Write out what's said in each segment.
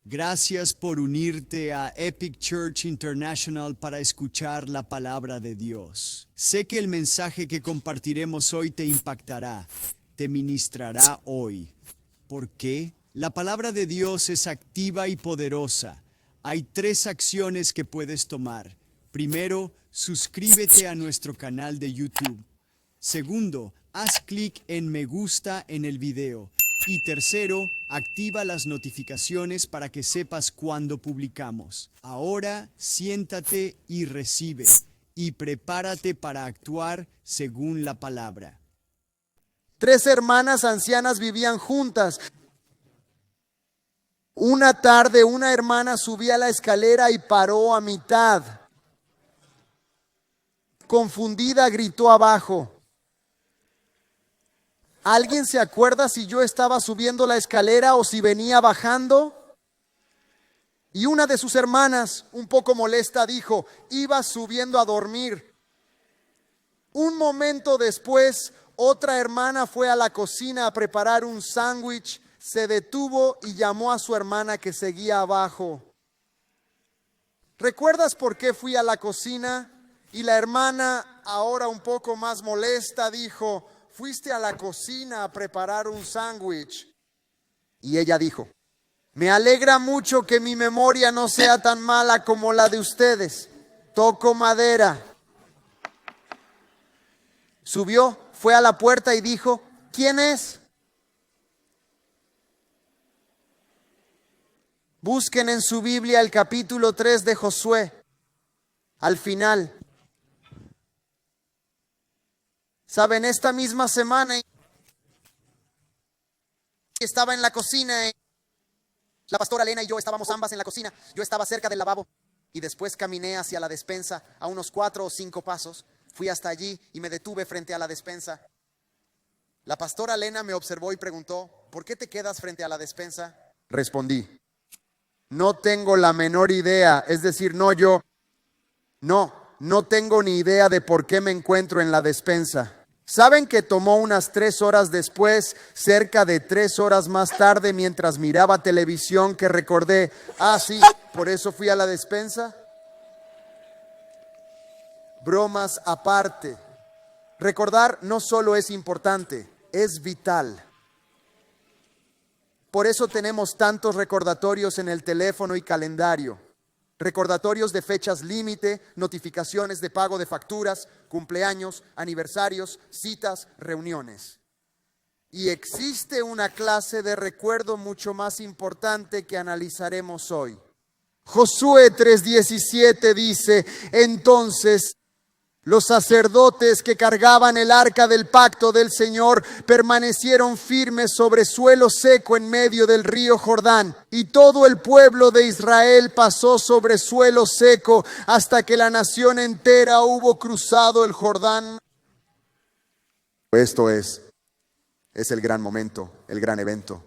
Gracias por unirte a Epic Church International para escuchar la palabra de Dios. Sé que el mensaje que compartiremos hoy te impactará, te ministrará hoy. ¿Por qué? La palabra de Dios es activa y poderosa. Hay 3 acciones que puedes tomar. Primero, suscríbete a nuestro canal de YouTube. Segundo, haz clic en me gusta en el video. Y tercero, activa las notificaciones para que sepas cuando publicamos. Ahora, siéntate y recibe. Y prepárate para actuar según la palabra. 3 hermanas ancianas vivían juntas. Una tarde, una hermana subía la escalera y paró a mitad. Confundida, gritó abajo: ¿alguien se acuerda si yo estaba subiendo la escalera o si venía bajando? Y una de sus hermanas, un poco molesta, dijo: iba subiendo a dormir. Un momento después, otra hermana fue a la cocina a preparar un sándwich, se detuvo y llamó a su hermana que seguía abajo. ¿Recuerdas por qué fui a la cocina? Y la hermana, ahora un poco más molesta, dijo: fuiste a la cocina a preparar un sándwich. Y ella dijo: me alegra mucho que mi memoria no sea tan mala como la de ustedes. Toco madera. Subió, fue a la puerta y dijo: ¿quién es? Busquen en su Biblia el capítulo 3 de Josué. Al final. Saben, esta misma semana estaba en la cocina. La pastora Elena y yo estábamos ambas en la cocina. Yo estaba cerca del lavabo y después caminé hacia la despensa a unos 4 o 5 pasos. Fui hasta allí y me detuve frente a la despensa. La pastora Elena me observó y preguntó: ¿por qué te quedas frente a la despensa? Respondí: no tengo la menor idea. Es decir, no tengo ni idea de por qué me encuentro en la despensa. ¿Saben que tomó unas 3 horas después, cerca de 3 horas más tarde, mientras miraba televisión, que recordé: sí, por eso fui a la despensa? Bromas aparte, recordar no solo es importante, es vital. Por eso tenemos tantos recordatorios en el teléfono y calendario. Recordatorios de fechas límite, notificaciones de pago de facturas, cumpleaños, aniversarios, citas, reuniones. Y existe una clase de recuerdo mucho más importante que analizaremos hoy. Josué 3:17 dice: entonces los sacerdotes que cargaban el arca del pacto del Señor permanecieron firmes sobre suelo seco en medio del río Jordán. Y todo el pueblo de Israel pasó sobre suelo seco hasta que la nación entera hubo cruzado el Jordán. Esto es el gran momento, el gran evento.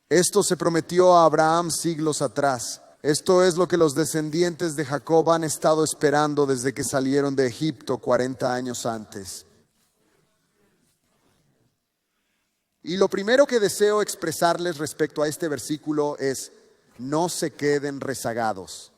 Esto se prometió a Abraham siglos atrás. Esto es lo que los descendientes de Jacob han estado esperando desde que salieron de Egipto 40 años antes. Y lo primero que deseo expresarles respecto a este versículo es: no se queden rezagados.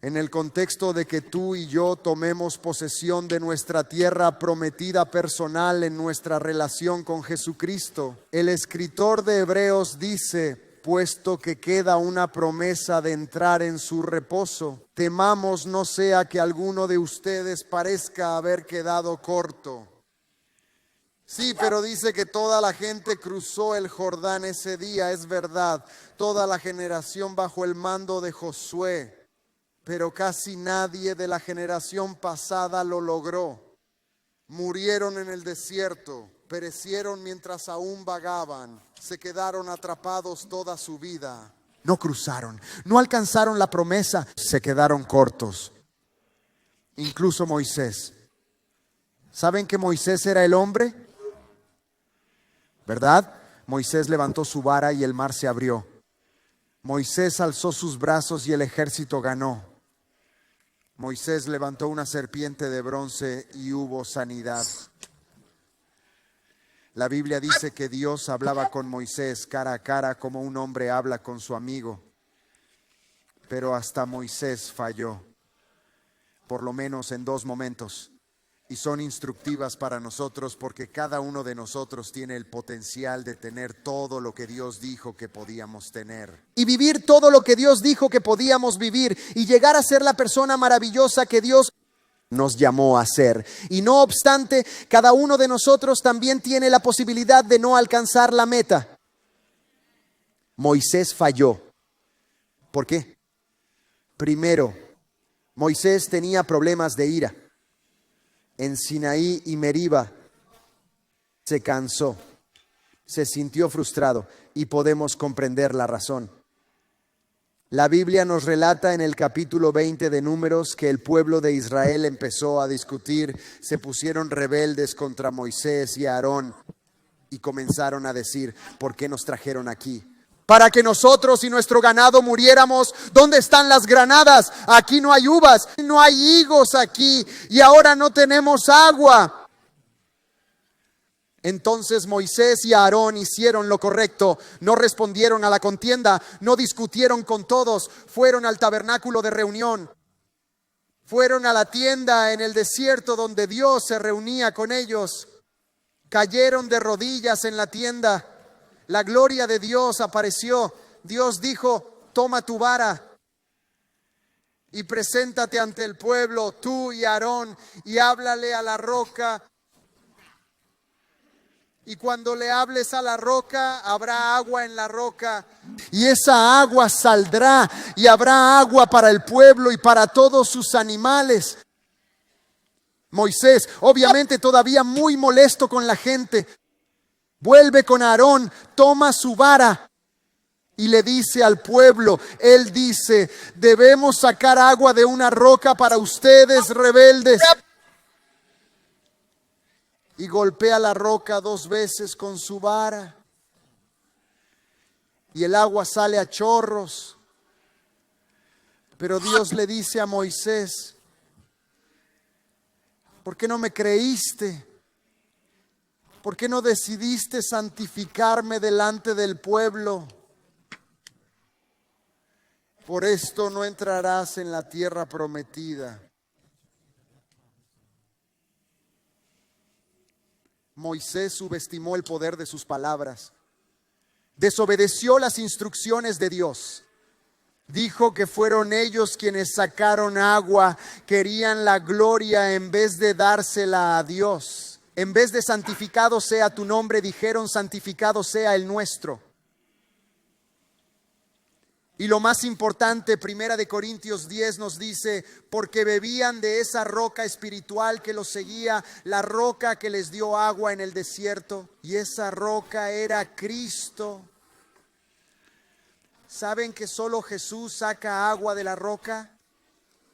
En el contexto de que tú y yo tomemos posesión de nuestra tierra prometida personal en nuestra relación con Jesucristo, el escritor de Hebreos dice: puesto que queda una promesa de entrar en su reposo, temamos no sea que alguno de ustedes parezca haber quedado corto. Sí, pero dice que toda la gente cruzó el Jordán ese día, es verdad, toda la generación bajo el mando de Josué, pero casi nadie de la generación pasada lo logró. Murieron en el desierto, perecieron mientras aún vagaban, se quedaron atrapados toda su vida. No cruzaron, no alcanzaron la promesa, se quedaron cortos. Incluso Moisés. ¿Saben que Moisés era el hombre? ¿Verdad? Moisés levantó su vara y el mar se abrió. Moisés alzó sus brazos y el ejército ganó. Moisés levantó una serpiente de bronce y hubo sanidad. La Biblia dice que Dios hablaba con Moisés cara a cara como un hombre habla con su amigo. Pero hasta Moisés falló, por lo menos en 2 momentos. Y son instructivas para nosotros porque cada uno de nosotros tiene el potencial de tener todo lo que Dios dijo que podíamos tener. Y vivir todo lo que Dios dijo que podíamos vivir y llegar a ser la persona maravillosa que Dios nos llamó a ser. Y no obstante, cada uno de nosotros también tiene la posibilidad de no alcanzar la meta. Moisés falló. ¿Por qué? Primero, Moisés tenía problemas de ira. En Sinaí y Meriba se cansó, se sintió frustrado y podemos comprender la razón. La Biblia nos relata en el capítulo 20 de Números que el pueblo de Israel empezó a discutir, se pusieron rebeldes contra Moisés y Aarón y comenzaron a decir: ¿por qué nos trajeron aquí? Para que nosotros y nuestro ganado muriéramos. ¿Dónde están las granadas? Aquí no hay uvas, no hay higos aquí y ahora no tenemos agua. Entonces Moisés y Aarón hicieron lo correcto, no respondieron a la contienda, no discutieron con todos, fueron al tabernáculo de reunión, fueron a la tienda en el desierto donde Dios se reunía con ellos, cayeron de rodillas en la tienda, la gloria de Dios apareció, Dios dijo: toma tu vara y preséntate ante el pueblo, tú y Aarón, y háblale a la roca. Y cuando le hables a la roca, habrá agua en la roca. Y esa agua saldrá y habrá agua para el pueblo y para todos sus animales. Moisés, obviamente todavía muy molesto con la gente, vuelve con Aarón, toma su vara y le dice al pueblo, él dice: debemos sacar agua de una roca para ustedes, rebeldes. Y golpea la roca 2 veces con su vara. Y el agua sale a chorros. Pero Dios le dice a Moisés: ¿por qué no me creíste? ¿Por qué no decidiste santificarme delante del pueblo? Por esto no entrarás en la tierra prometida. Moisés subestimó el poder de sus palabras. Desobedeció las instrucciones de Dios. Dijo que fueron ellos quienes sacaron agua, querían la gloria en vez de dársela a Dios. En vez de santificado sea tu nombre, dijeron: santificado sea el nuestro. Y lo más importante, 1 Corintios 10 nos dice: porque bebían de esa roca espiritual que los seguía, la roca que les dio agua en el desierto. Y esa roca era Cristo. ¿Saben que solo Jesús saca agua de la roca?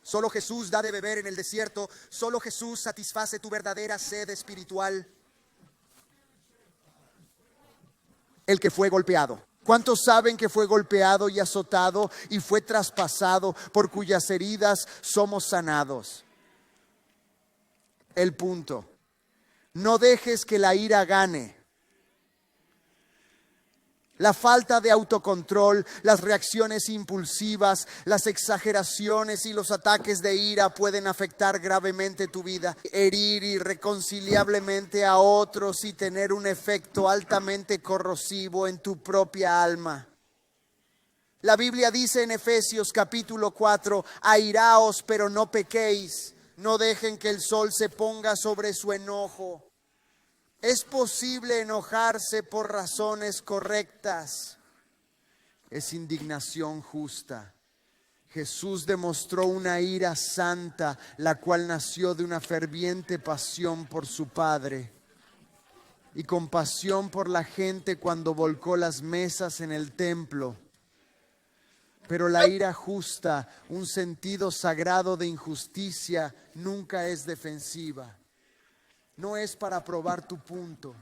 Solo Jesús da de beber en el desierto. Solo Jesús satisface tu verdadera sed espiritual. El que fue golpeado. ¿Cuántos saben que fue golpeado y azotado y fue traspasado, por cuyas heridas somos sanados? El punto: no dejes que la ira gane. La falta de autocontrol, las reacciones impulsivas, las exageraciones y los ataques de ira pueden afectar gravemente tu vida, herir irreconciliablemente a otros y tener un efecto altamente corrosivo en tu propia alma. La Biblia dice en Efesios capítulo 4: airaos, pero no pequéis, no dejen que el sol se ponga sobre su enojo. Es posible enojarse por razones correctas. Es indignación justa. Jesús demostró una ira santa, la cual nació de una ferviente pasión por su Padre y compasión por la gente cuando volcó las mesas en el templo. Pero la ira justa, un sentido sagrado de injusticia, nunca es defensiva. No es para probar tu punto.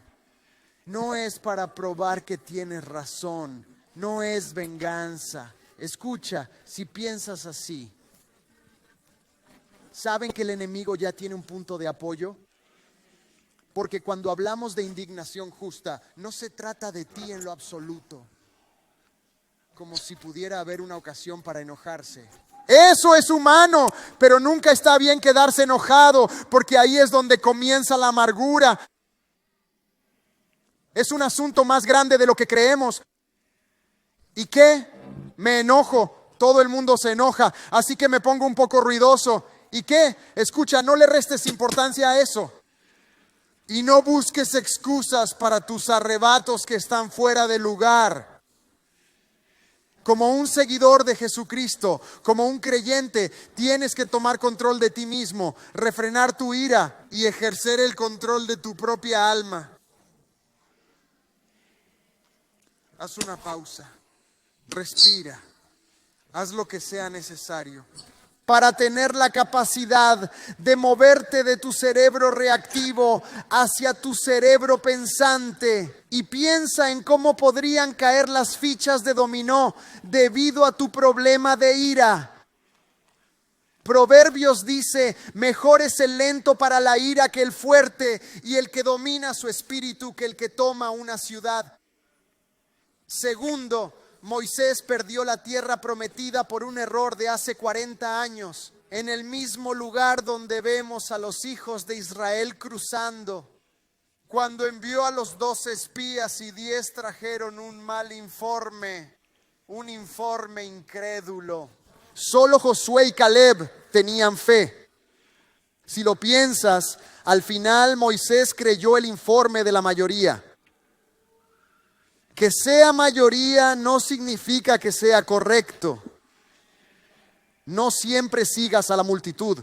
No es para probar que tienes razón. No es venganza. Escucha, si piensas así, ¿saben que el enemigo ya tiene un punto de apoyo? Porque cuando hablamos de indignación justa, no se trata de ti en lo absoluto, como si pudiera haber una ocasión para enojarse. Eso es humano, pero nunca está bien quedarse enojado, porque ahí es donde comienza la amargura. Es un asunto más grande de lo que creemos. ¿Y qué? Me enojo, todo el mundo se enoja, así que me pongo un poco ruidoso. ¿Y qué? Escucha, no le restes importancia a eso. Y no busques excusas para tus arrebatos que están fuera de lugar. Como un seguidor de Jesucristo, como un creyente, tienes que tomar control de ti mismo, refrenar tu ira y ejercer el control de tu propia alma. Haz una pausa, respira, haz lo que sea necesario para tener la capacidad de moverte de tu cerebro reactivo hacia tu cerebro pensante, y piensa en cómo podrían caer las fichas de dominó debido a tu problema de ira. Proverbios dice: mejor es el lento para la ira que el fuerte, y el que domina su espíritu que el que toma una ciudad. Segundo, Moisés perdió la tierra prometida por un error de hace 40 años, en el mismo lugar donde vemos a los hijos de Israel cruzando. Cuando envió a los 12 espías y 10 trajeron un mal informe, un informe incrédulo. Solo Josué y Caleb tenían fe. Si lo piensas, al final Moisés creyó el informe de la mayoría. Que sea mayoría no significa que sea correcto. No siempre sigas a la multitud.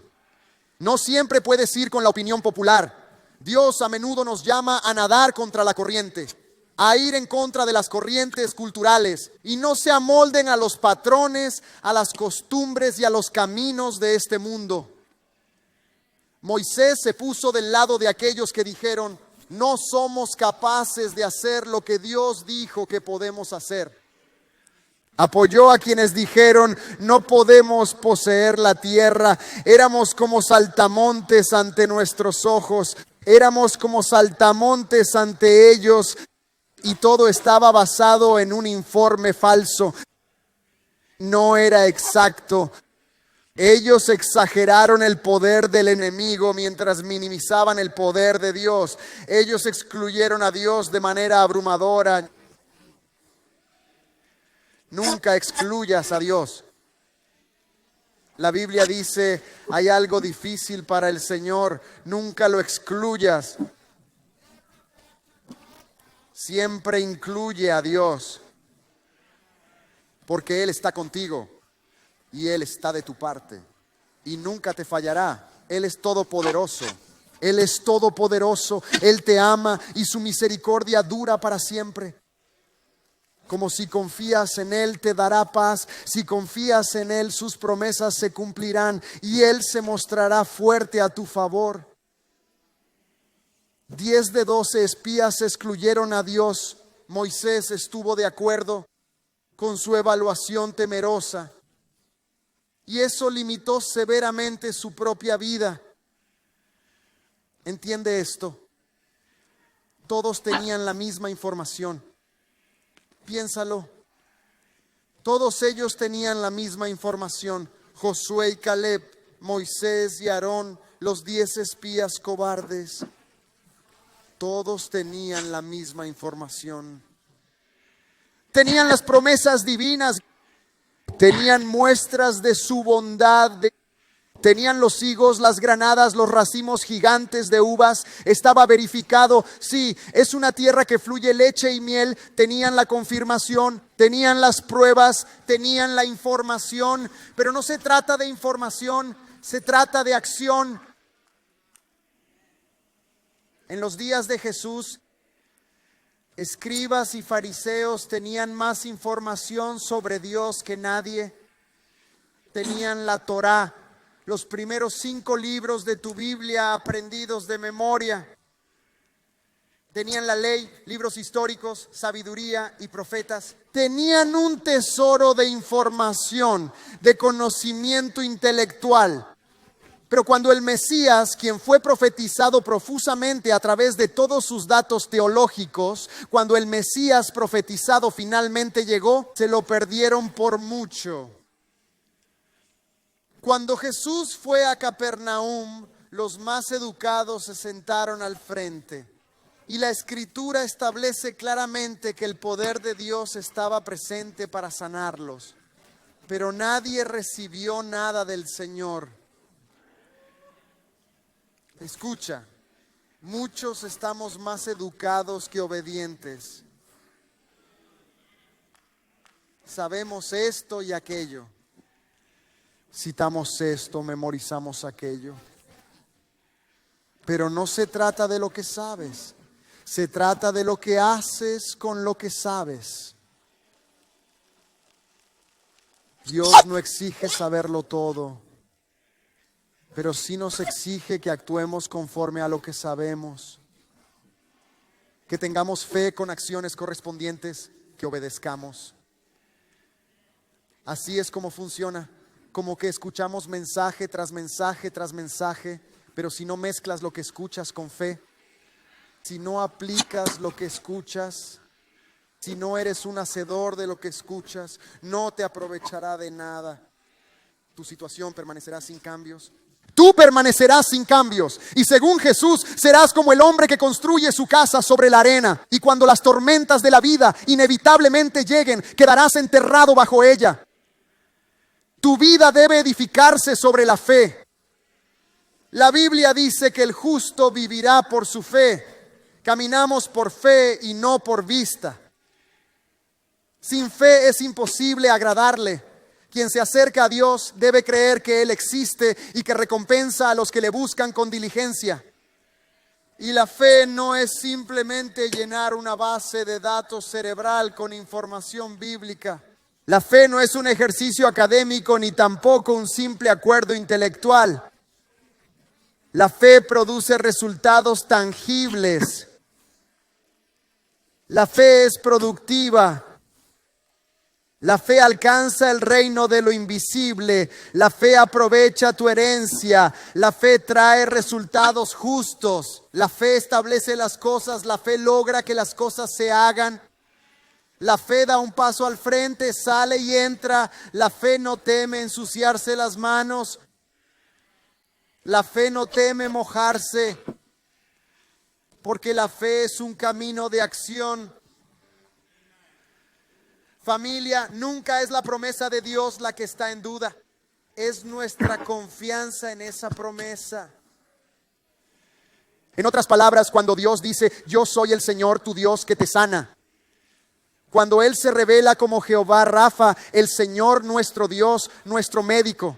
No siempre puedes ir con la opinión popular. Dios a menudo nos llama a nadar contra la corriente, a ir en contra de las corrientes culturales, y no se amolden a los patrones, a las costumbres y a los caminos de este mundo. Moisés se puso del lado de aquellos que dijeron: no somos capaces de hacer lo que Dios dijo que podemos hacer. Apoyó a quienes dijeron: no podemos poseer la tierra. Éramos como saltamontes ante nuestros ojos. Éramos como saltamontes ante ellos. Y todo estaba basado en un informe falso. No era exacto. Ellos exageraron el poder del enemigo mientras minimizaban el poder de Dios. Ellos excluyeron a Dios de manera abrumadora. Nunca excluyas a Dios. La Biblia dice: hay algo difícil para el Señor, nunca lo excluyas. Siempre incluye a Dios, porque Él está contigo. Y Él está de tu parte y nunca te fallará. Él es todopoderoso. Él es todopoderoso. Él te ama y su misericordia dura para siempre. Como si confías en Él, te dará paz. Si confías en Él, sus promesas se cumplirán y Él se mostrará fuerte a tu favor. 10 de 12 espías excluyeron a Dios. Moisés estuvo de acuerdo con su evaluación temerosa. Y eso limitó severamente su propia vida. Entiende esto. Todos tenían la misma información. Piénsalo. Todos ellos tenían la misma información. Josué y Caleb, Moisés y Aarón, los 10 espías cobardes. Todos tenían la misma información. Tenían las promesas divinas. Tenían muestras de su bondad. Tenían los higos, las granadas, los racimos gigantes de uvas. Estaba verificado. Sí, es una tierra que fluye leche y miel. Tenían la confirmación, tenían las pruebas, tenían la información. Pero no se trata de información, se trata de acción. En los días de Jesús, escribas y fariseos tenían más información sobre Dios que nadie. Tenían la Torá, los primeros 5 libros de tu Biblia aprendidos de memoria. Tenían la ley, libros históricos, sabiduría y profetas. Tenían un tesoro de información, de conocimiento intelectual. Pero cuando el Mesías, quien fue profetizado profusamente a través de todos sus datos teológicos, cuando el Mesías profetizado finalmente llegó, se lo perdieron por mucho. Cuando Jesús fue a Capernaum, los más educados se sentaron al frente. Y la Escritura establece claramente que el poder de Dios estaba presente para sanarlos. Pero nadie recibió nada del Señor. Escucha, muchos estamos más educados que obedientes. Sabemos esto y aquello. Citamos esto, memorizamos aquello. Pero no se trata de lo que sabes. Se trata de lo que haces con lo que sabes. Dios no exige saberlo todo, pero sí nos exige que actuemos conforme a lo que sabemos, que tengamos fe con acciones correspondientes, que obedezcamos. Así es como funciona, como que escuchamos mensaje tras mensaje tras mensaje, pero si no mezclas lo que escuchas con fe, si no aplicas lo que escuchas, si no eres un hacedor de lo que escuchas, no te aprovechará de nada. Tu situación permanecerá sin cambios. Tú permanecerás sin cambios y según Jesús serás como el hombre que construye su casa sobre la arena, y cuando las tormentas de la vida inevitablemente lleguen, quedarás enterrado bajo ella. Tu vida debe edificarse sobre la fe. La Biblia dice que el justo vivirá por su fe. Caminamos por fe y no por vista. Sin fe es imposible agradarle. Quien se acerca a Dios debe creer que Él existe y que recompensa a los que le buscan con diligencia. Y la fe no es simplemente llenar una base de datos cerebral con información bíblica. La fe no es un ejercicio académico ni tampoco un simple acuerdo intelectual. La fe produce resultados tangibles. La fe es productiva. La fe alcanza el reino de lo invisible. La fe aprovecha tu herencia. La fe trae resultados justos. La fe establece las cosas. La fe logra que las cosas se hagan. La fe da un paso al frente, sale y entra. La fe no teme ensuciarse las manos. La fe no teme mojarse. Porque la fe es un camino de acción. Familia, nunca es la promesa de Dios la que está en duda. Es nuestra confianza en esa promesa. En otras palabras, cuando Dios dice, yo soy el Señor tu Dios que te sana. Cuando Él se revela como Jehová Rafa, el Señor nuestro Dios, nuestro médico.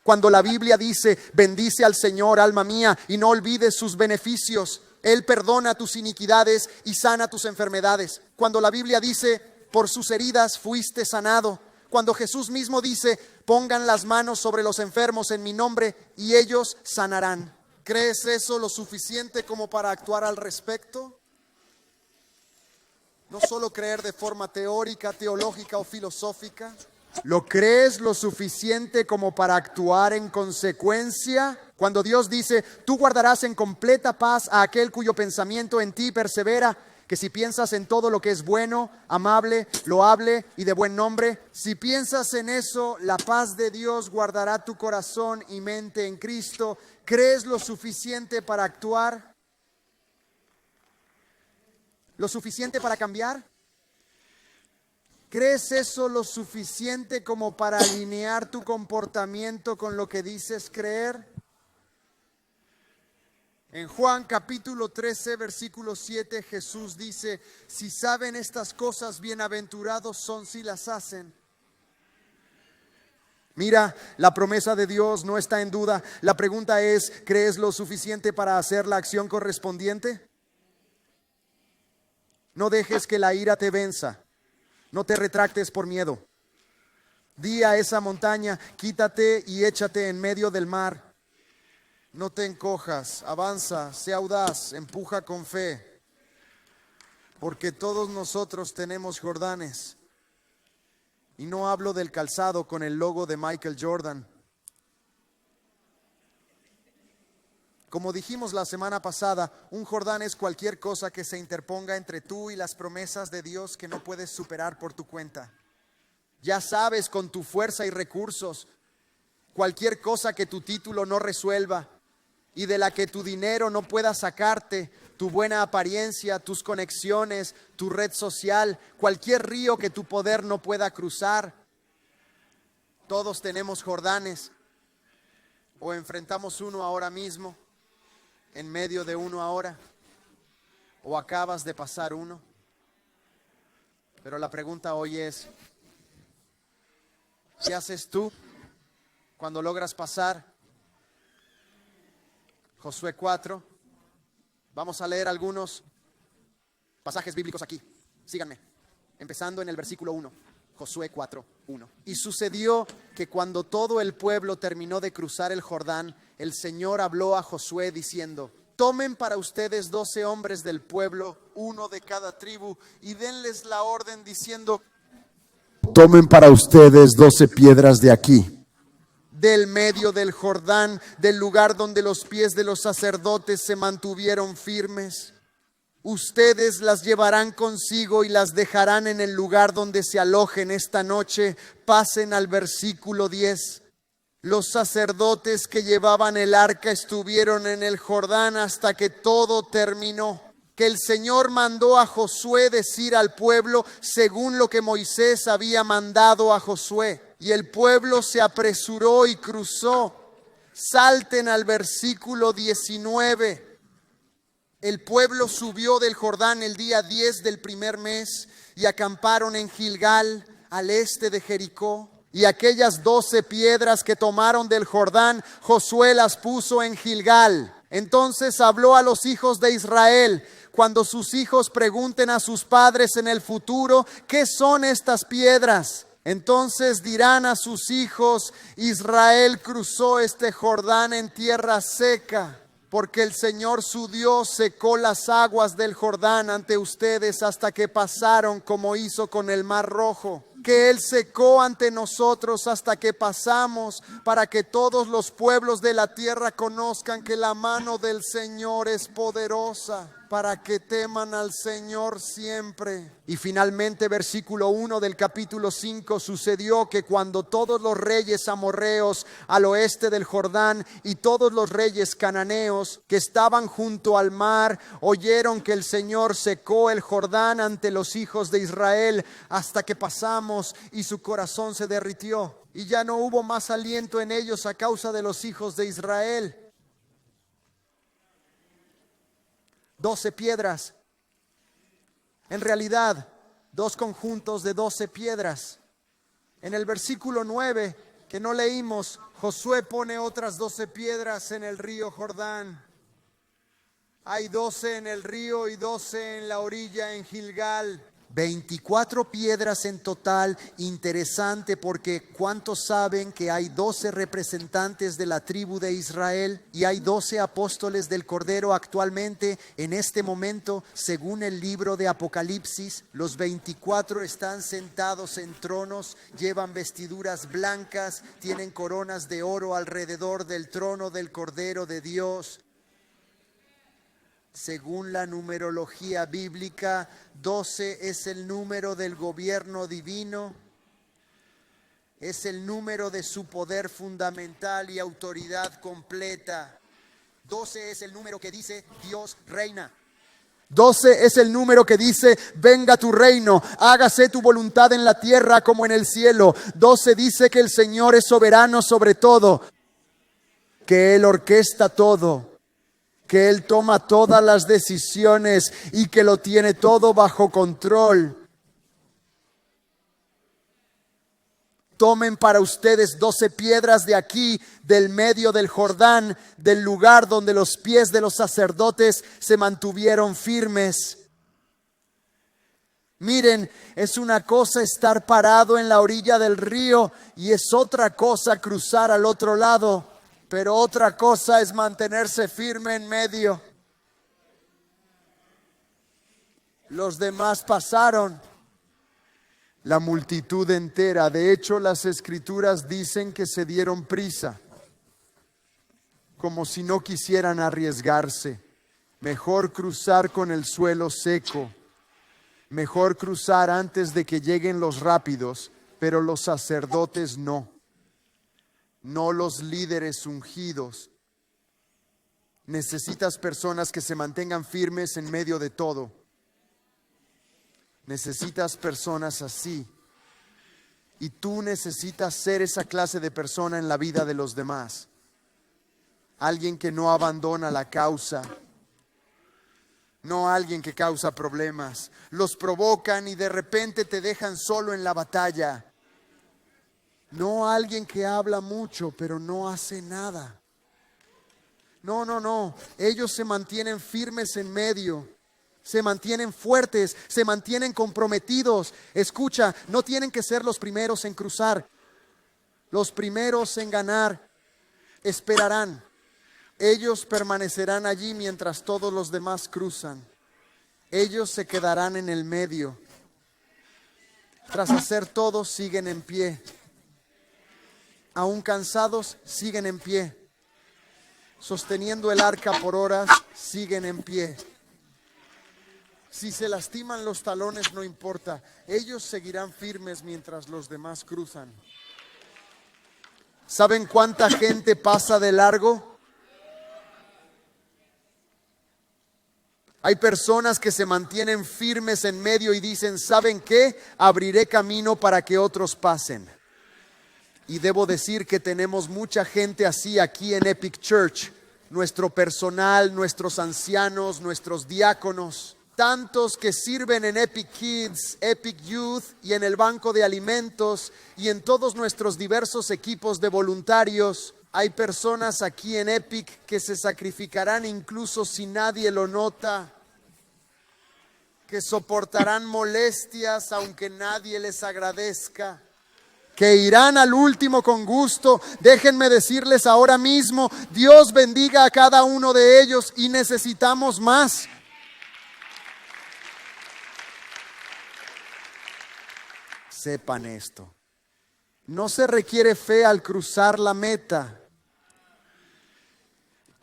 Cuando la Biblia dice, bendice al Señor, alma mía, y no olvides sus beneficios. Él perdona tus iniquidades y sana tus enfermedades. Cuando la Biblia dice, por sus heridas fuiste sanado. Cuando Jesús mismo dice, pongan las manos sobre los enfermos en mi nombre y ellos sanarán. ¿Crees eso lo suficiente como para actuar al respecto? No solo creer de forma teórica, teológica o filosófica. ¿Lo crees lo suficiente como para actuar en consecuencia? Cuando Dios dice, tú guardarás en completa paz a aquel cuyo pensamiento en ti persevera, que si piensas en todo lo que es bueno, amable, loable y de buen nombre, si piensas en eso, la paz de Dios guardará tu corazón y mente en Cristo. ¿Crees lo suficiente para actuar? ¿Lo suficiente para cambiar? ¿Crees eso lo suficiente como para alinear tu comportamiento con lo que dices creer? En Juan capítulo 13, versículo 7, Jesús dice, si saben estas cosas, bienaventurados son si las hacen. Mira, la promesa de Dios no está en duda. La pregunta es, ¿crees lo suficiente para hacer la acción correspondiente? No dejes que la ira te venza. No te retractes por miedo. Di a esa montaña, quítate y échate en medio del mar. No te encojas, avanza, sé audaz, empuja con fe. Porque todos nosotros tenemos Jordanes. Y no hablo del calzado con el logo de Michael Jordan. Como dijimos la semana pasada, un Jordán es cualquier cosa que se interponga entre tú y las promesas de Dios que no puedes superar por tu cuenta. Ya sabes, con tu fuerza y recursos, cualquier cosa que tu título no resuelva y de la que tu dinero no pueda sacarte, tu buena apariencia, tus conexiones, tu red social, cualquier río que tu poder no pueda cruzar. Todos tenemos Jordanes, o enfrentamos uno ahora mismo, en medio de uno ahora, o acabas de pasar uno. Pero la pregunta hoy es, ¿qué haces tú cuando logras pasar? Josué 4. Vamos a leer algunos pasajes bíblicos aquí. Síganme. Empezando en el versículo 1. Josué 4, 1. Y sucedió que cuando todo el pueblo terminó de cruzar el Jordán, el Señor habló a Josué diciendo: tomen para ustedes 12 hombres del pueblo, uno de cada tribu, y denles la orden diciendo: tomen para ustedes 12 piedras de aquí, del medio del Jordán, del lugar donde los pies de los sacerdotes se mantuvieron firmes. Ustedes las llevarán consigo y las dejarán en el lugar donde se alojen esta noche. Pasen al versículo 10. Los sacerdotes que llevaban el arca estuvieron en el Jordán hasta que todo terminó. Que el Señor mandó a Josué decir al pueblo según lo que Moisés había mandado a Josué. Y el pueblo se apresuró y cruzó. Salten al versículo 19. El pueblo subió del Jordán el día 10 del primer mes y acamparon en Gilgal, al este de Jericó. Y aquellas 12 piedras que tomaron del Jordán, Josué las puso en Gilgal. Entonces habló a los hijos de Israel: cuando sus hijos pregunten a sus padres en el futuro, ¿qué son estas piedras? Entonces dirán a sus hijos: Israel cruzó este Jordán en tierra seca, porque el Señor su Dios secó las aguas del Jordán ante ustedes hasta que pasaron, como hizo con el Mar Rojo, que Él secó ante nosotros hasta que pasamos, para que todos los pueblos de la tierra conozcan que la mano del Señor es poderosa, para que teman al Señor siempre. Y finalmente, versículo 1 del capítulo 5, sucedió que cuando todos los reyes amorreos al oeste del Jordán y todos los reyes cananeos que estaban junto al mar oyeron que el Señor secó el Jordán ante los hijos de Israel hasta que pasamos, y su corazón se derritió y ya no hubo más aliento en ellos a causa de los hijos de Israel. 12 piedras. En realidad, 2 conjuntos de 12 piedras. En el versículo 9, que no leímos, Josué pone otras 12 piedras en el río Jordán. Hay 12 en el río y 12 en la orilla en Gilgal. 24 piedras en total. Interesante, porque ¿cuántos saben que hay 12 representantes de la tribu de Israel y hay 12 apóstoles del Cordero actualmente en este momento? Según el libro de Apocalipsis, los 24 están sentados en tronos, llevan vestiduras blancas, tienen coronas de oro alrededor del trono del Cordero de Dios. Según la numerología bíblica, 12 es el número del gobierno divino, es el número de su poder fundamental y autoridad completa. 12 es el número que dice Dios reina. 12 es el número que dice: venga tu reino, hágase tu voluntad en la tierra como en el cielo. 12 dice que el Señor es soberano sobre todo, que Él orquesta todo, que Él toma todas las decisiones y que lo tiene todo bajo control. Tomen para ustedes 12 piedras de aquí, del medio del Jordán, del lugar donde los pies de los sacerdotes se mantuvieron firmes. Miren, es una cosa estar parado en la orilla del río y es otra cosa cruzar al otro lado. Pero otra cosa es mantenerse firme en medio. Los demás pasaron. La multitud entera. De hecho, las escrituras dicen que se dieron prisa. como si no quisieran arriesgarse. Mejor cruzar con el suelo seco. Mejor cruzar antes de que lleguen los rápidos, pero los sacerdotes no. No los líderes ungidos. Necesitas personas que se mantengan firmes en medio de todo. Necesitas personas así. Y tú necesitas ser esa clase de persona en la vida de los demás. Alguien que no abandona la causa. No alguien que causa problemas. Los provocan y de repente te dejan solo en la batalla. No alguien que habla mucho pero no hace nada. No. Ellos se mantienen firmes en medio. Se mantienen fuertes, se mantienen comprometidos. Escucha, no tienen que ser los primeros en cruzar. Los primeros en ganar esperarán. Ellos permanecerán allí mientras todos los demás cruzan. Ellos se quedarán en el medio. Tras hacer todo, siguen en pie. Aún cansados, siguen en pie. Sosteniendo el arca por horas, siguen en pie. Si se lastiman los talones, no importa. Ellos seguirán firmes mientras los demás cruzan. ¿Saben cuánta gente pasa de largo? Hay personas que se mantienen firmes en medio y dicen, ¿saben qué? Abriré camino para que otros pasen. Y debo decir que tenemos mucha gente así aquí en Epic Church. Nuestro personal, nuestros ancianos, nuestros diáconos. Tantos que sirven en Epic Kids, Epic Youth y en el banco de alimentos y en todos nuestros diversos equipos de voluntarios. Hay personas aquí en Epic que se sacrificarán incluso si nadie lo nota, que soportarán molestias aunque nadie les agradezca, que irán al último con gusto. Déjenme decirles ahora mismo, Dios bendiga a cada uno de ellos y necesitamos más. Sepan esto. No se requiere fe al cruzar la meta.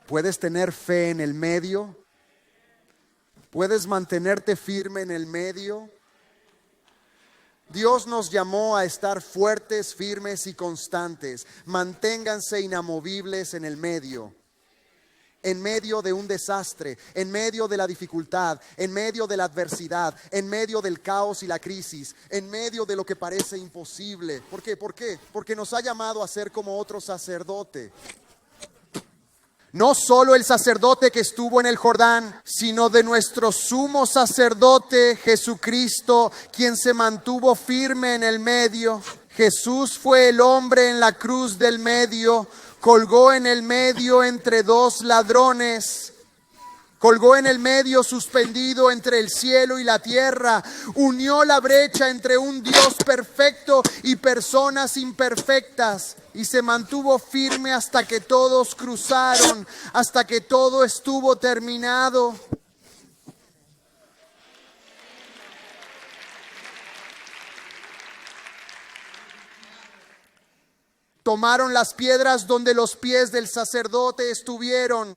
Puedes tener fe en el medio. Puedes mantenerte firme en el medio. Dios nos llamó a estar fuertes, firmes y constantes. Manténganse inamovibles en el medio. En medio de un desastre, en medio de la dificultad, en medio de la adversidad, en medio del caos y la crisis, en medio de lo que parece imposible. ¿Por qué? Porque nos ha llamado a ser como otro sacerdote. No solo el sacerdote que estuvo en el Jordán, sino de nuestro sumo sacerdote Jesucristo, quien se mantuvo firme en el medio. Jesús fue el hombre en la cruz del medio. Colgó en el medio entre dos ladrones. Colgó en el medio suspendido entre el cielo y la tierra. Unió la brecha entre un Dios perfecto y personas imperfectas. Y se mantuvo firme hasta que todos cruzaron, hasta que todo estuvo terminado. Tomaron las piedras donde los pies del sacerdote estuvieron,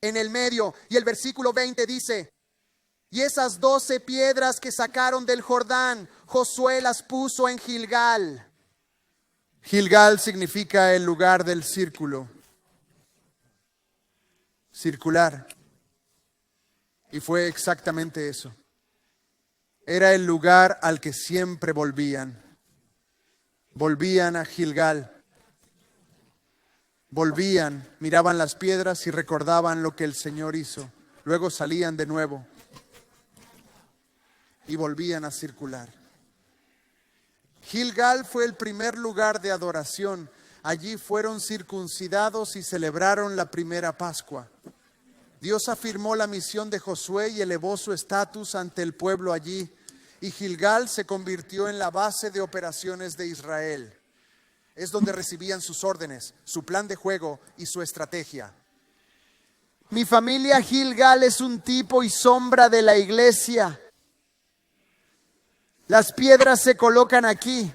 en el medio. Y el versículo 20 dice, y esas 12 piedras que sacaron del Jordán, Josué las puso en Gilgal. Gilgal significa el lugar del círculo. Circular. Y fue exactamente eso. Era el lugar al que siempre volvían. Volvían a Gilgal. Volvían, miraban las piedras y recordaban lo que el Señor hizo. Luego salían de nuevo y volvían a circular. Gilgal fue el primer lugar de adoración. Allí fueron circuncidados y celebraron la primera Pascua. Dios afirmó la misión de Josué y elevó su estatus ante el pueblo allí. Y Gilgal se convirtió en la base de operaciones de Israel. Es donde recibían sus órdenes, su plan de juego y su estrategia. Mi familia, Gilgal es un tipo y sombra de la iglesia. Las piedras se colocan aquí.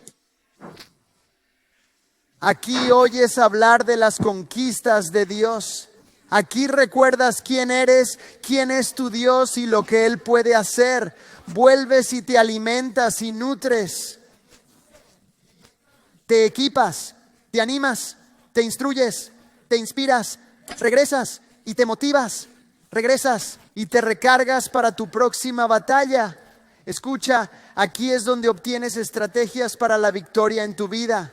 Aquí oyes hablar de las conquistas de Dios. Aquí recuerdas quién eres, quién es tu Dios y lo que Él puede hacer. Vuelves y te alimentas y nutres. Te equipas, te animas, te instruyes, te inspiras, regresas y te motivas. Regresas y te recargas para tu próxima batalla. Escucha, aquí es donde obtienes estrategias para la victoria en tu vida.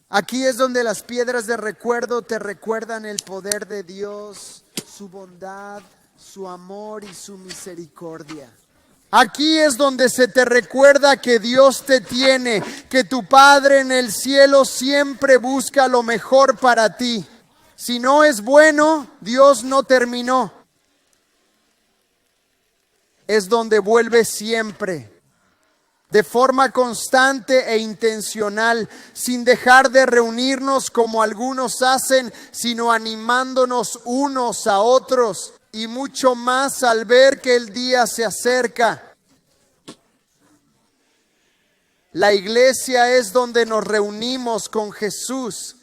Aquí es donde las piedras de recuerdo te recuerdan el poder de Dios, su bondad, su amor y su misericordia. Aquí es donde se te recuerda que Dios te tiene, que tu Padre en el cielo siempre busca lo mejor para ti. Si no es bueno, Dios no terminó. Es donde vuelves siempre, de forma constante e intencional, sin dejar de reunirnos como algunos hacen, sino animándonos unos a otros y mucho más al ver que el día se acerca. La iglesia es donde nos reunimos con Jesús.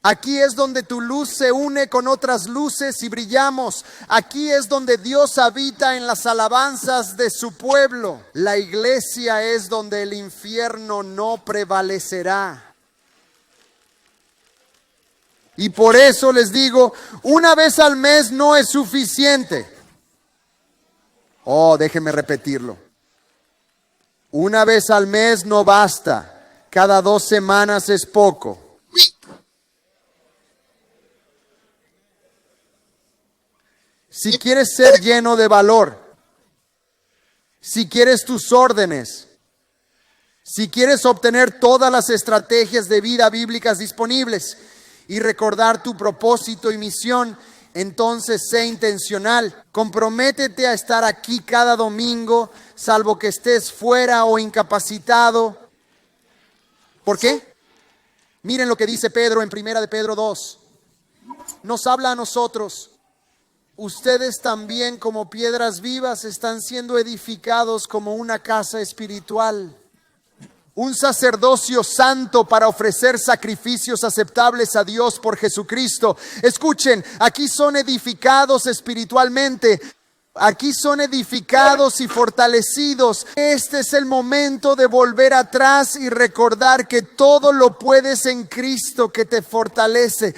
Aquí es donde tu luz se une con otras luces y brillamos. Aquí es donde Dios habita en las alabanzas de su pueblo. La iglesia es donde el infierno no prevalecerá. Y por eso les digo, una vez al mes no es suficiente. Oh, déjenme repetirlo. Una vez al mes no basta. Cada 2 semanas es poco. Si quieres ser lleno de valor, si quieres tus órdenes, si quieres obtener todas las estrategias de vida bíblicas disponibles y recordar tu propósito y misión, entonces sé intencional. Comprométete a estar aquí cada domingo, salvo que estés fuera o incapacitado. ¿Por qué? Miren lo que dice Pedro en 1 de Pedro 2. Nos habla a nosotros. Ustedes también, como piedras vivas, están siendo edificados como una casa espiritual, un sacerdocio santo para ofrecer sacrificios aceptables a Dios por Jesucristo. Escuchen, aquí son edificados espiritualmente. Aquí son edificados y fortalecidos. Este es el momento de volver atrás y recordar que todo lo puedes en Cristo que te fortalece.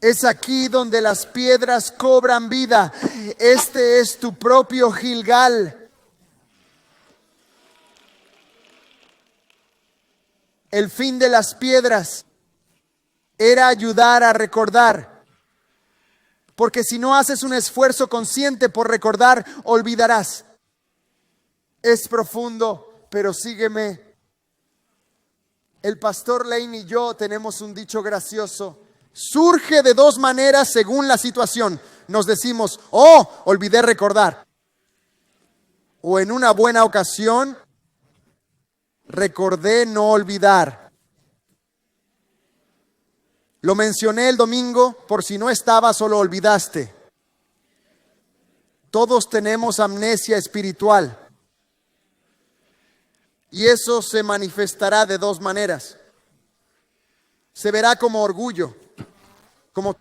Es aquí donde las piedras cobran vida. Este es tu propio Gilgal. El fin de las piedras era ayudar a recordar. Porque si no haces un esfuerzo consciente por recordar, olvidarás. Es profundo, pero sígueme. El pastor Lane y yo tenemos un dicho gracioso. Surge de 2 maneras según la situación. Nos decimos, oh, olvidé recordar. O en una buena ocasión, recordé no olvidar. Lo mencioné el domingo, por si no estabas o lo olvidaste. Todos tenemos amnesia espiritual. Y eso se manifestará de 2 maneras. Se verá como orgullo. Como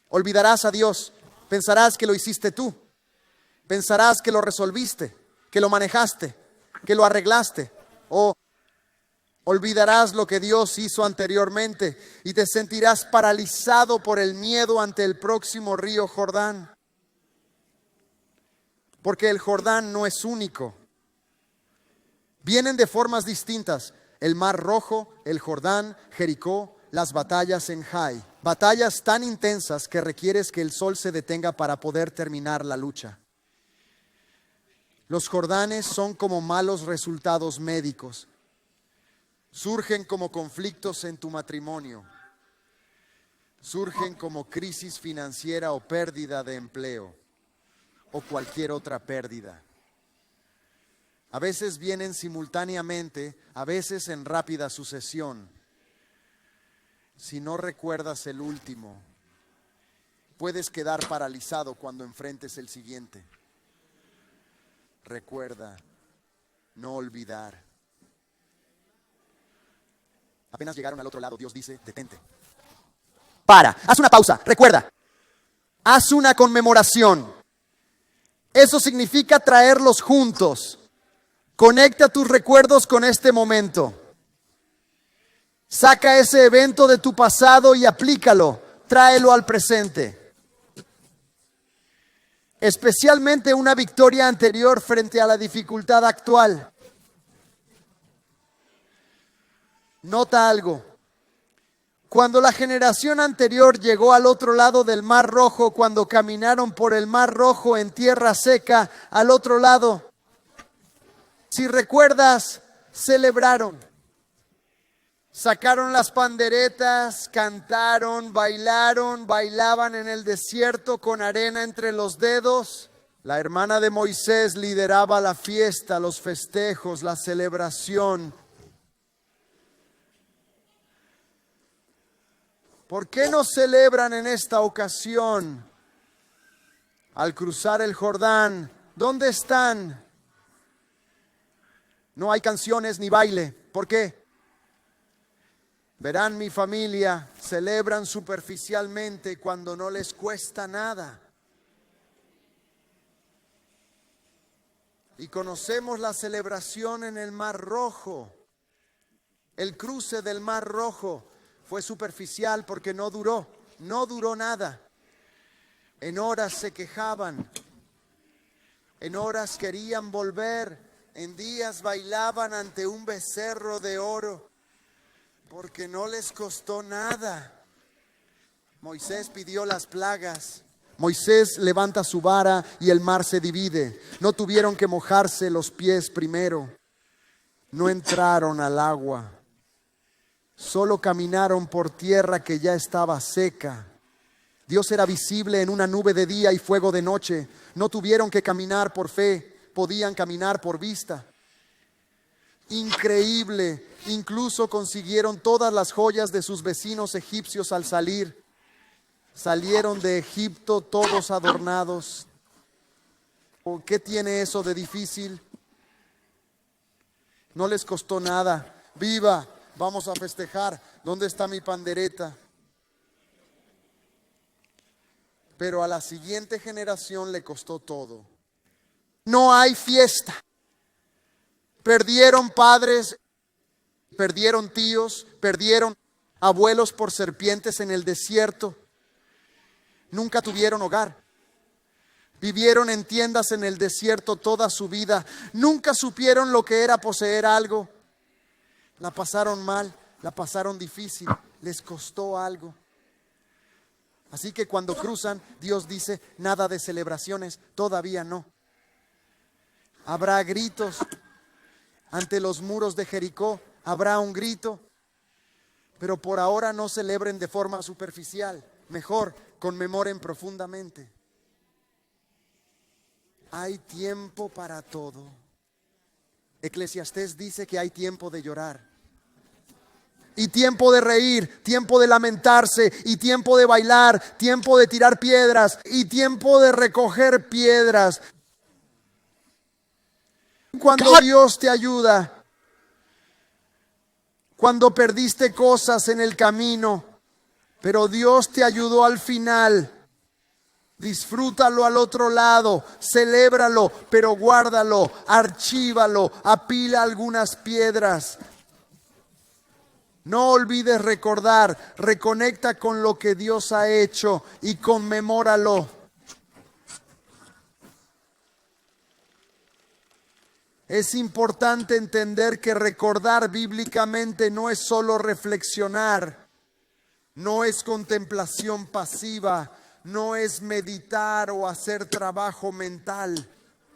olvidarás a Dios, pensarás que lo hiciste tú, pensarás que lo resolviste, que lo manejaste, que lo arreglaste, o olvidarás lo que Dios hizo anteriormente y te sentirás paralizado por el miedo ante el próximo río Jordán. Porque el Jordán no es único. Vienen de formas distintas. El Mar Rojo, el Jordán, Jericó, las batallas en Jai. Batallas tan intensas que requieres que el sol se detenga para poder terminar la lucha. Los Jordanes son como malos resultados médicos. Surgen como conflictos en tu matrimonio. Surgen como crisis financiera o pérdida de empleo. O cualquier otra pérdida. A veces vienen simultáneamente, a veces en rápida sucesión. Si no recuerdas el último, puedes quedar paralizado cuando enfrentes el siguiente. Recuerda, no olvidar. Apenas llegaron al otro lado, Dios dice, detente. Para, haz una pausa, recuerda. Haz una conmemoración. Eso significa traerlos juntos. Conecta tus recuerdos con este momento. Saca ese evento de tu pasado y aplícalo. Tráelo al presente. Especialmente una victoria anterior frente a la dificultad actual. Nota algo. Cuando la generación anterior llegó al otro lado del Mar Rojo, cuando caminaron por el Mar Rojo en tierra seca, al otro lado, si recuerdas, celebraron. Sacaron las panderetas, cantaron, bailaban en el desierto con arena entre los dedos. La hermana de Moisés lideraba la fiesta, los festejos, la celebración. ¿Por qué no celebran en esta ocasión? Al cruzar el Jordán, ¿dónde están? No hay canciones ni baile. ¿Por qué? Verán, mi familia, celebran superficialmente cuando no les cuesta nada. Y conocemos la celebración en el Mar Rojo. El cruce del Mar Rojo fue superficial porque no duró nada. En horas se quejaban, en horas querían volver, en días bailaban ante un becerro de oro, porque no les costó nada. Moisés pidió las plagas. Moisés levanta su vara y el mar se divide. No tuvieron que mojarse los pies primero. No entraron al agua. Solo caminaron por tierra que ya estaba seca. Dios era visible en una nube de día y fuego de noche. No tuvieron que caminar por fe, podían caminar por vista. Increíble, incluso consiguieron todas las joyas de sus vecinos egipcios al salir. Salieron de Egipto todos adornados. ¿Qué tiene eso de difícil? No les costó nada. ¡Viva! Vamos a festejar. ¿Dónde está mi pandereta? Pero a la siguiente generación le costó todo. No hay fiesta. Perdieron padres, perdieron tíos, perdieron abuelos por serpientes en el desierto. Nunca tuvieron hogar. Vivieron en tiendas en el desierto toda su vida. Nunca supieron lo que era poseer algo. La pasaron mal, la pasaron difícil, les costó algo. Así que cuando cruzan, Dios dice, nada de celebraciones, todavía no. Habrá gritos ante los muros de Jericó, habrá un grito, pero por ahora no celebren de forma superficial, mejor conmemoren profundamente. Hay tiempo para todo. Eclesiastés dice que hay tiempo de llorar. Y tiempo de reír, tiempo de lamentarse, y tiempo de bailar, tiempo de tirar piedras, y tiempo de recoger piedras. Cuando Dios te ayuda, cuando perdiste cosas en el camino, pero Dios te ayudó al final. Disfrútalo al otro lado, celébralo, pero guárdalo, archívalo, apila algunas piedras. No olvides recordar, reconecta con lo que Dios ha hecho y conmemóralo. Es importante entender que recordar bíblicamente no es solo reflexionar, no es contemplación pasiva, no es meditar o hacer trabajo mental.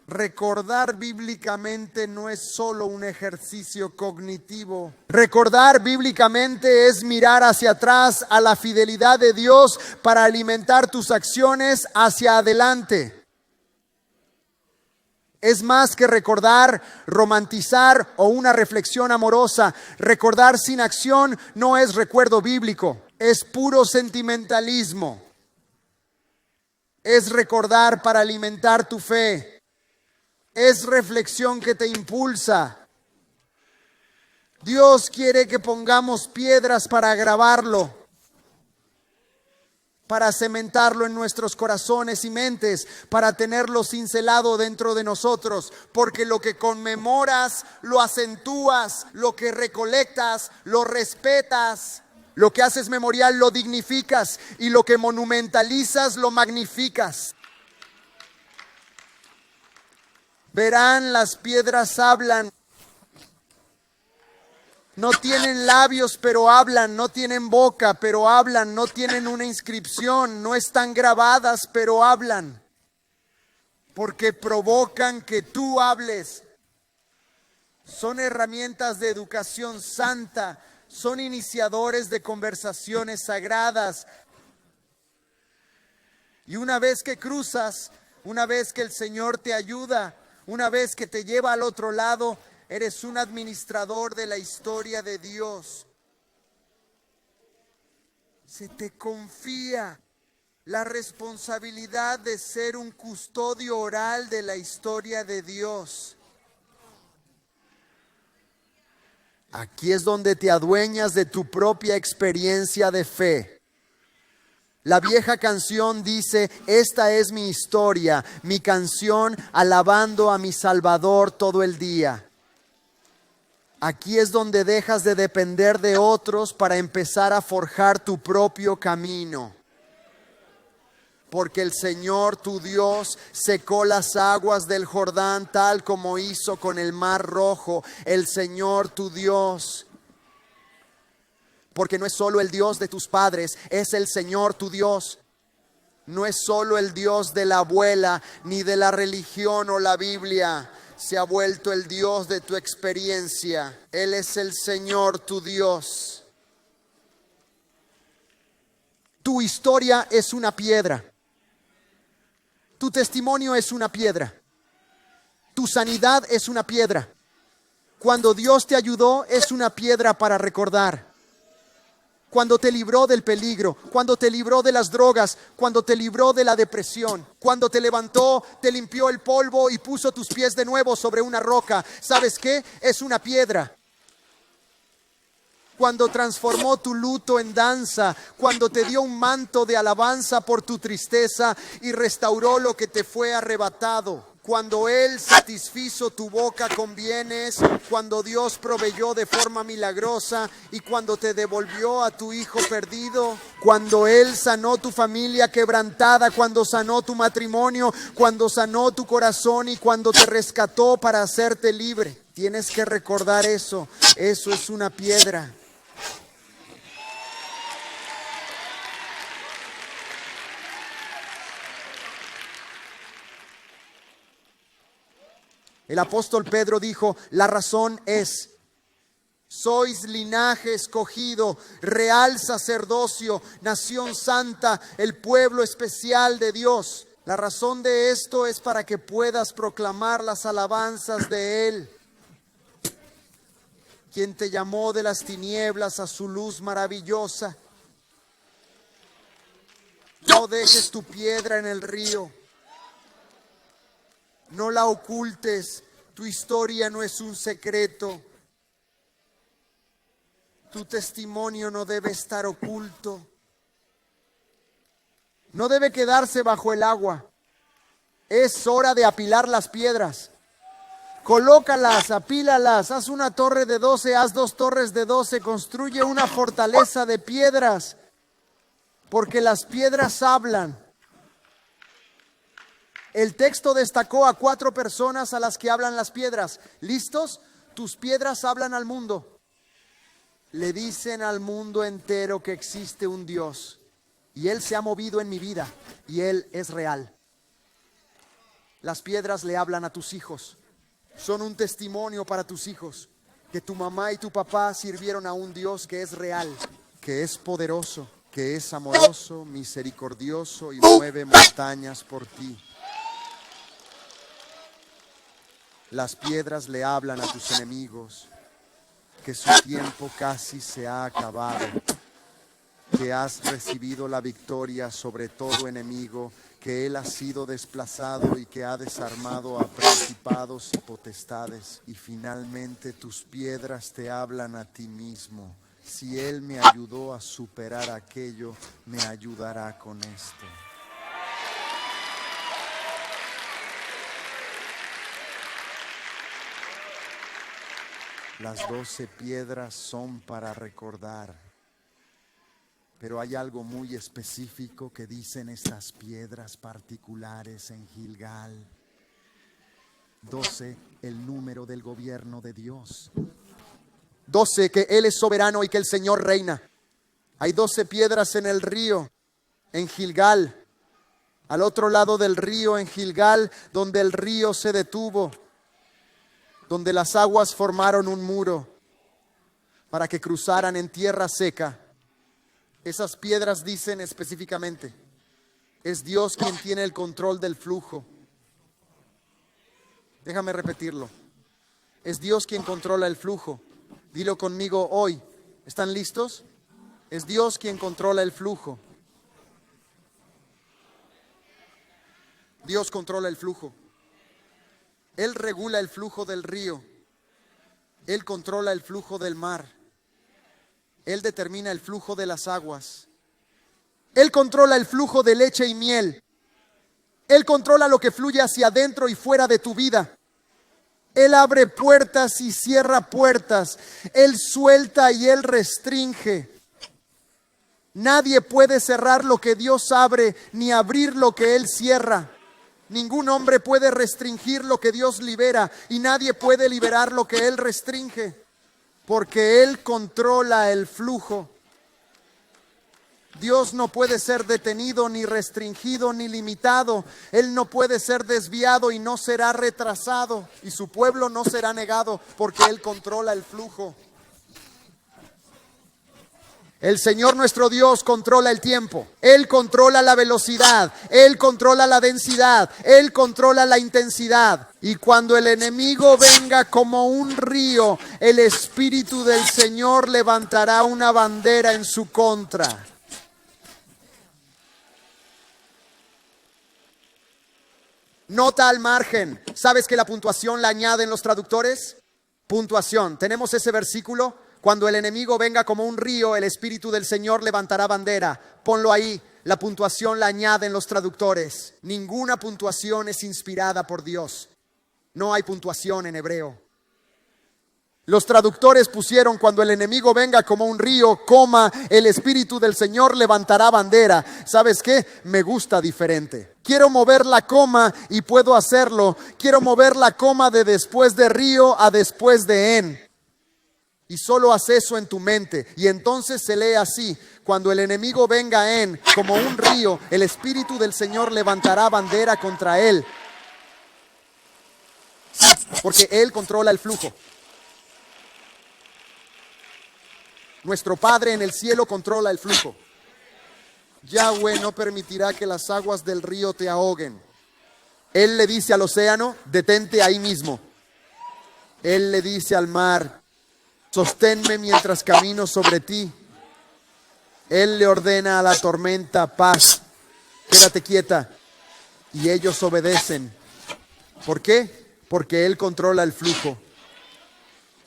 Recordar bíblicamente no es solo un ejercicio cognitivo. Recordar bíblicamente es mirar hacia atrás a la fidelidad de Dios para alimentar tus acciones hacia adelante. Es más que recordar, romantizar o una reflexión amorosa. Recordar sin acción no es recuerdo bíblico, es puro sentimentalismo. Es recordar para alimentar tu fe. Es reflexión que te impulsa. Dios quiere que pongamos piedras para grabarlo. para cementarlo en nuestros corazones y mentes, para tenerlo cincelado dentro de nosotros, porque lo que conmemoras, lo acentúas, lo que recolectas, lo respetas, lo que haces memorial, lo dignificas, y lo que monumentalizas, lo magnificas. Verán, las piedras hablan. No tienen labios, pero hablan. No tienen boca, pero hablan. No tienen una inscripción, no están grabadas, pero hablan. Porque provocan que tú hables. Son herramientas de educación santa. Son iniciadores de conversaciones sagradas. Y una vez que cruzas, una vez que el Señor te ayuda, una vez que te lleva al otro lado, eres un administrador de la historia de Dios. Se te confía la responsabilidad de ser un custodio oral de la historia de Dios. Aquí es donde te adueñas de tu propia experiencia de fe. La vieja canción dice: esta es mi historia, mi canción alabando a mi Salvador todo el día. Aquí es donde dejas de depender de otros para empezar a forjar tu propio camino. Porque el Señor tu Dios secó las aguas del Jordán tal como hizo con el Mar Rojo. El Señor tu Dios. Porque no es solo el Dios de tus padres, es el Señor tu Dios. No es solo el Dios de la abuela, ni de la religión o la Biblia. Se ha vuelto el Dios de tu experiencia. Él es el Señor tu Dios. Tu historia es una piedra. Tu testimonio es una piedra. Tu sanidad es una piedra. Cuando Dios te ayudó, es una piedra para recordar. Cuando te libró del peligro, cuando te libró de las drogas, cuando te libró de la depresión, cuando te levantó, te limpió el polvo y puso tus pies de nuevo sobre una roca. ¿Sabes qué? Es una piedra. Cuando transformó tu luto en danza, cuando te dio un manto de alabanza por tu tristeza y restauró lo que te fue arrebatado. Cuando Él satisfizo tu boca con bienes, cuando Dios proveyó de forma milagrosa y cuando te devolvió a tu hijo perdido, cuando Él sanó tu familia quebrantada, cuando sanó tu matrimonio, cuando sanó tu corazón y cuando te rescató para hacerte libre. Tienes que recordar eso. Eso es una piedra. El apóstol Pedro dijo: la razón es: sois linaje escogido, real sacerdocio, nación santa, el pueblo especial de Dios. La razón de esto es para que puedas proclamar las alabanzas de Él, quien te llamó de las tinieblas a su luz maravillosa. No dejes tu piedra en el río. No la ocultes. Tu historia no es un secreto. Tu testimonio no debe estar oculto. No debe quedarse bajo el agua. Es hora de apilar las piedras. Colócalas, apílalas. Haz una torre de 12, haz 2 torres de 12. Construye una fortaleza de piedras. Porque las piedras hablan. El texto destacó a 4 personas a las que hablan las piedras. ¿Listos? Tus piedras hablan al mundo. Le dicen al mundo entero que existe un Dios. Y Él se ha movido en mi vida. Y Él es real. Las piedras le hablan a tus hijos. Son un testimonio para tus hijos. Que tu mamá y tu papá sirvieron a un Dios que es real. Que es poderoso. Que es amoroso, misericordioso y mueve montañas por ti. Las piedras le hablan a tus enemigos, que su tiempo casi se ha acabado, que has recibido la victoria sobre todo enemigo, que él ha sido desplazado y que ha desarmado a principados y potestades. Y finalmente tus piedras te hablan a ti mismo, Si Él me ayudó a superar aquello, me ayudará con esto. Las 12 piedras son para recordar, pero hay algo muy específico que dicen estas piedras particulares en Gilgal. 12, el número del gobierno de Dios. 12, que Él es soberano y que el Señor reina. Hay 12 piedras en el río, en Gilgal, al otro lado del río, en Gilgal, donde el río se detuvo, donde las aguas formaron un muro para que cruzaran en tierra seca. Esas piedras dicen específicamente, es Dios quien tiene el control del flujo. Déjame repetirlo. Es Dios quien controla el flujo. Dilo conmigo hoy. ¿Están listos? Es Dios quien controla el flujo. Dios controla el flujo. Él regula el flujo del río. Él controla el flujo del mar. Él determina el flujo de las aguas. Él controla el flujo de leche y miel. Él controla lo que fluye hacia adentro y fuera de tu vida. Él abre puertas y cierra puertas. Él suelta y Él restringe. Nadie puede cerrar lo que Dios abre, ni abrir lo que Él cierra. Ningún hombre puede restringir lo que Dios libera, y nadie puede liberar lo que Él restringe, porque Él controla el flujo. Dios no puede ser detenido, ni restringido, ni limitado. Él no puede ser desviado y no será retrasado. Y su pueblo no será negado, porque Él controla el flujo. El Señor nuestro Dios controla el tiempo. Él controla la velocidad. Él controla la densidad. Él controla la intensidad. Y cuando el enemigo venga como un río, el Espíritu del Señor levantará una bandera en su contra. Nota al margen. ¿Sabes que la puntuación la añaden los traductores? Puntuación. Tenemos ese versículo. Cuando el enemigo venga como un río, el Espíritu del Señor levantará bandera. Ponlo ahí. La puntuación la añaden los traductores. Ninguna puntuación es inspirada por Dios. No hay puntuación en hebreo. Los traductores pusieron: cuando el enemigo venga como un río, coma, el Espíritu del Señor levantará bandera. ¿Sabes qué? Me gusta diferente. Quiero mover la coma y puedo hacerlo. Quiero mover la coma de después de río a después de en. Y solo haz eso en tu mente. Y entonces se lee así: cuando el enemigo venga en como un río, el Espíritu del Señor levantará bandera contra él. Porque Él controla el flujo. Nuestro Padre en el cielo controla el flujo. Yahweh no permitirá que las aguas del río te ahoguen. Él le dice al océano: detente ahí mismo. Él le dice al mar: sosténme mientras camino sobre ti. Él le ordena a la tormenta: paz, quédate quieta. Y ellos obedecen. ¿Por qué? Porque Él controla el flujo.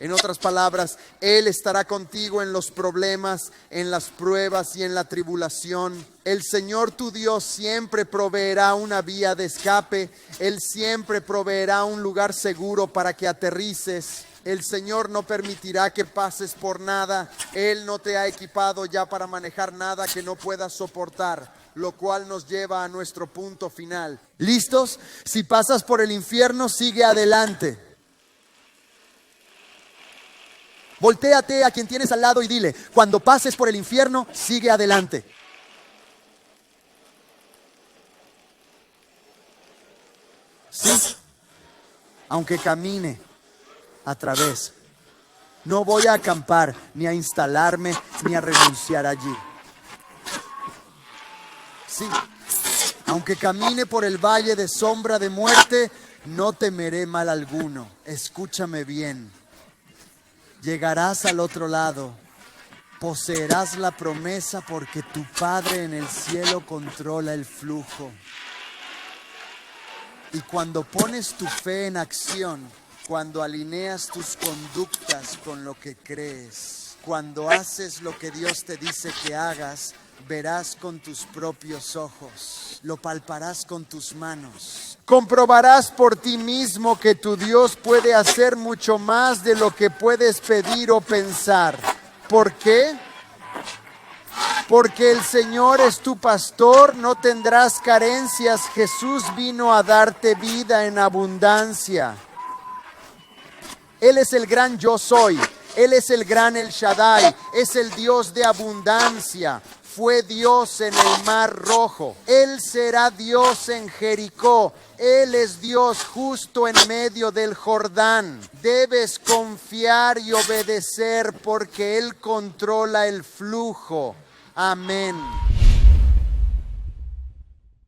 En otras palabras, Él estará contigo en los problemas, en las pruebas y en la tribulación. El Señor tu Dios siempre proveerá una vía de escape. Él siempre proveerá un lugar seguro para que aterrices. El Señor no permitirá que pases por nada. Él no te ha equipado ya para manejar nada que no puedas soportar, lo cual nos lleva a nuestro punto final. ¿Listos? Si pasas por el infierno, sigue adelante. Voltéate a quien tienes al lado y dile: cuando pases por el infierno, sigue adelante. Sí, aunque camine a través. No voy a acampar, ni a instalarme, ni a renunciar allí. Sí, aunque camine por el valle de sombra de muerte, no temeré mal alguno. Escúchame bien. Llegarás al otro lado, poseerás la promesa, porque tu Padre en el cielo controla el flujo. Y cuando pones tu fe en acción, cuando alineas tus conductas con lo que crees, Cuando haces lo que Dios te dice que hagas, verás con tus propios ojos, lo palparás con tus manos. Comprobarás por ti mismo que tu Dios puede hacer mucho más de lo que puedes pedir o pensar. ¿Por qué? Porque el Señor es tu pastor, no tendrás carencias. Jesús vino a darte vida en abundancia. Él es el gran yo soy. Él es el gran El Shaddai. Es el Dios de abundancia. Fue Dios en el Mar Rojo. Él será Dios en Jericó. Él es Dios justo en medio del Jordán. Debes confiar y obedecer porque Él controla el flujo. Amén.